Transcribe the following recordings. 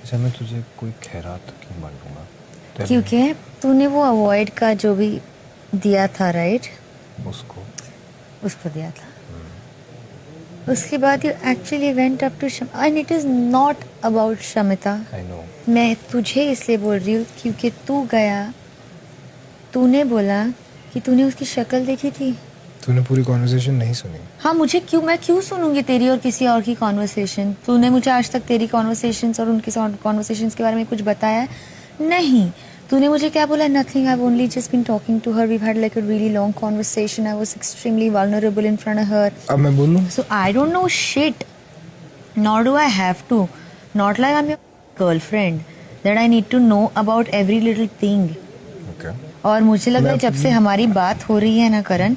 अच्छा मैं तुझे कोई खैरात क्यों बांटूंगा? क्योंकि तूने वो अवॉइड का जो भी दिया था, राइट? उसको दिया था। उसके बाद you actually went up to and it is not about Shamita. I know. मैं तुझे इसलिए बोल रही हूँ क्योंकि तू गया, तूने बोला कि तूने उसकी शक्ल देखी थी। तूने पूरी कॉन्वर्सेशन नहीं सुनी? हाँ, मैं क्यों सुनूंगी तेरी और किसी और की कॉन्वर्सेशन? तूने मुझे आज तक तेरी कॉन्वर्सेशंस और उनकी कॉन्वर्सेशंस के बारे में कुछ बताया है? नहीं। तूने मुझे क्या बोला? Nothing, I have only just been talking to her, we had like a really long conversation, I was extremely vulnerable in front of her. अब मैं बोलूं? So I don't know shit, nor do I have to, not like I am your girlfriend that I need to know about every little thing. और मुझे लग रहा है जब से हमारी बात हो रही है ना करण,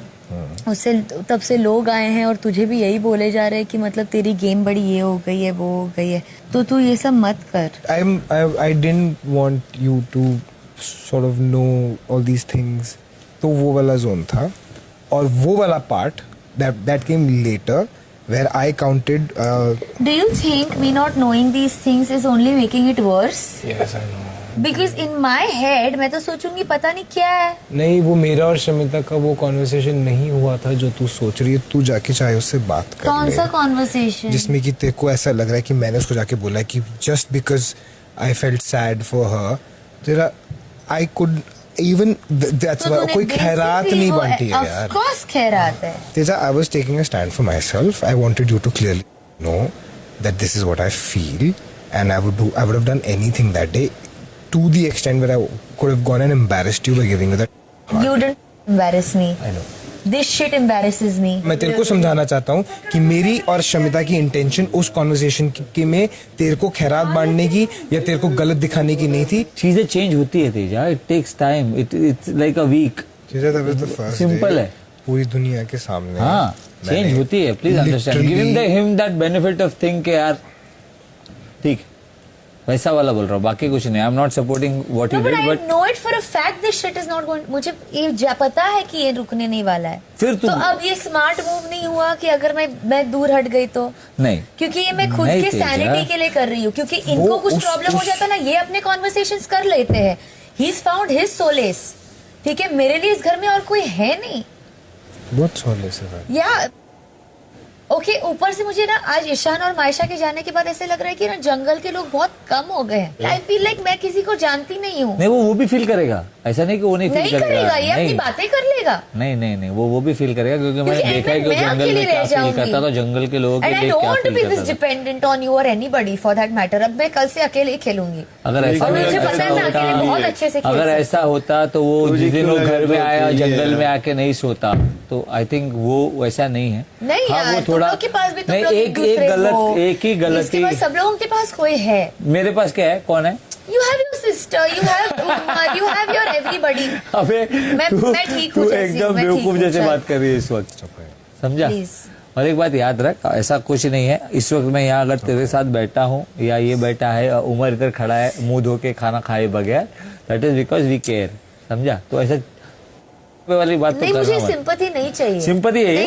उससे तब से लोग आए हैं और तुझे भी यही बोले जा रहे हैं कि मतलब तेरी गेम बड़ी ये हो गई है, वो हो गई है, तो तू ये सब मत कर। I didn't want you to sort of know all these things. तो वो वाला जोन था, और वो वाला part that came later where I counted. Do you think me not knowing these things is only making it worse? Yes, I know. Because in my head मैं तो सोचूंगी पता नहीं क्या है। नहीं, वो मेरा और शमिता का वो कॉन्वर्सेशन नहीं हुआ था जो तू सोच रही है। तू जाके चाहे उससे बात कर कौन ले। सा कॉन्वर्सेशन? जिसमें कि तेरे को ऐसा लग रहा है कि मैंने उसको जाके बोला कि just because I felt sad for her, तेरा आई कुड इवन दैट्स कोई खैरात नहीं बांटी है यार। ऑफ कोर्स खैरात है। Teja, I was taking a stand for myself. I wanted you to clearly know that this is what I feel and I would have done anything that day to the extent where I could have gone and embarrassed you by giving you that heart. You didn't embarrass me. I know. This shit embarrasses me. मैं तेरे को समझाना चाहता हूँ कि मेरी और शमिता की इंटेंशन उस कॉन्वर्सेशन की में तेरे को खैरात बांटने की या तेरे को गलत दिखाने की नहीं थी। चीजें चेंज होती है Teja, it takes time, it's like a week. Simple है, पूरी दुनिया के सामने। हाँ, चेंज होती है, please understand, give him that benefit of think के यार ठीक वैसा वाला बोल रहा हूँ, बाकी कुछ नहीं। I am not supporting what you did, but I know it for a fact this shit is not going. मुझे ये पता है कि ये रुकने नहीं वाला है। फिर तो अब ये स्मार्ट मूव नहीं हुआ कि अगर मैं दूर हट गई तो? नहीं, क्योंकि ये मैं खुद के सैनिटी के लिए कर रही हूँ, क्योंकि इनको कुछ प्रॉब्लम हो जाता ना, ये अपने कॉन्वर्सेशंस कर लेते हैं। He is found his solace, ठीक है? मेरे लिए इस घर में और कोई है नहीं। बहुत सोलेस है या ओके, ऊपर से मुझे ना आज ईशान और मायशा के जाने के बाद ऐसे लग रहा है कि ना जंगल के लोग बहुत कम हो गए हैं। आई फील लाइक मैं किसी को जानती नहीं हूँ। नहीं, वो भी फील करेगा, ऐसा नहीं कि वो नहीं फील करेगा। ये अपनी बातें कर लेगा। नहीं, वो भी फील करेगा, क्योंकि मैंने देखा है कि जंगल में क्या फील करता था, जंगल के लोगों के लिए क्या फील करता था। डिपेंडेंट ऑन यू और एनीबडी फॉर दैट मैटर। अब मैं कल से अकेले ही खेलूंगी। अगर ऐसा होता तो वो जिस दिन वो घर में आया जंगल में आके नहीं सोता, तो आई थिंक वो वैसा नहीं है। नहीं यार, वो थोड़ा के पास भी एक ही गलती। सब लोगों के पास कोई है। मेरे पास क्या है? कौन है? You have your sister, you have your everybody. अबे मैं ठीक हूँ, एकदम बेवकूफ जैसे बात कर रही है इस वक्त, समझा? और एक बात याद रख, ऐसा कुछ नहीं है। इस वक्त मैं यहाँ अगर तेरे साथ बैठा हूँ या ये बैठा है, उमर इधर खड़ा है मुंह धो के खाना खाए बगैर, that is because we care, समझा? तो ऐसा वाली बात तो नहीं, मुझे सिंपैथी नहीं चाहिए। सिंपैथी है,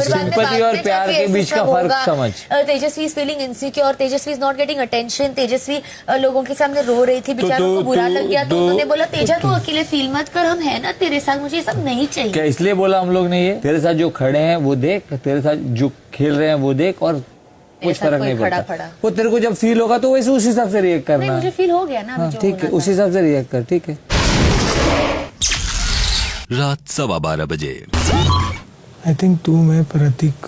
सिंपैथी और प्यार के बीच का फर्क समझ। Tejasvi is feeling insecure, Tejasvi is not getting attention, Tejasvi लोगों के सामने रो रही थी, बेचारों को बुरा लग गया, तो उन्होंने बोला तेजा तू अकेले फील मत कर, हम है ना तेरे साथ। मुझे ये सब नहीं चाहिए। क्या इसलिए बोला हम लोग ने? ये तेरे साथ जो खड़े हैं वो देख, तेरे साथ जो खेल रहे हैं वो देख, और कुछ फर्क नहीं पड़ता। वो तेरे को जब फील होगा तो वैसे उस हिसाब से रिएक्ट करना। मुझे फील हो गया ना, ठीक है, उस हिसाब से रिएक्ट कर, ठीक है? रात 12:15 बजे। आई थिंक तू मैं प्रतीक